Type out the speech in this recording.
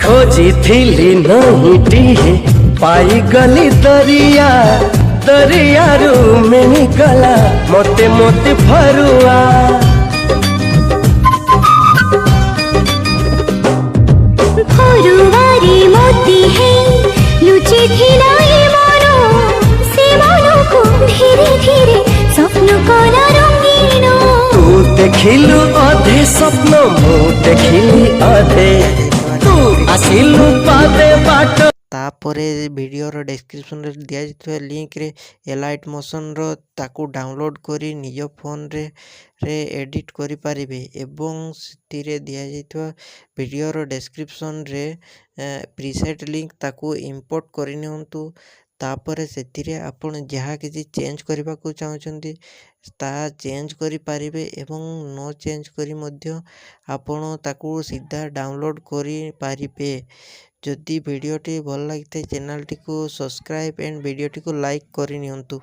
खोजिथिली नहींटिए पाई गली दरिया दरियारू मिनिगला मोते मोते फरुआ फरुआरी मोती है लुचि थिला ए मनो से मनो को धीरे धीरे स्वप्न कला रंगीन तू देखिलु अधे स्वप्न मु देखिली अधे तू आसिलु पादे बाट तापरे वीडियोर डिस्क्रिप्शन रे दिया जाइଥିବା लिंक रे एलाइट मोशन रो ताकू डाउनलोड करी निज फोन रे एडिट करि पारिबे एवं सितिरे दिया जाइଥିବା वीडियोर डिस्क्रिप्शन रे प्रीसेट लिंक ताकू इंपोर्ट करि नियंतु तापरे सेतिरे आपण जहाँ किसी चेंज करबा को चाहछंती ता चेंज करि पारिबे एवं नो चेंज करी मध्य आपण ताकू सीधा डाउनलोड करि पारिबे। जदि वीडियोटी भल लगी चैनल टी को सब्सक्राइब एंड वीडियोटी को लाइक करि नियंतु।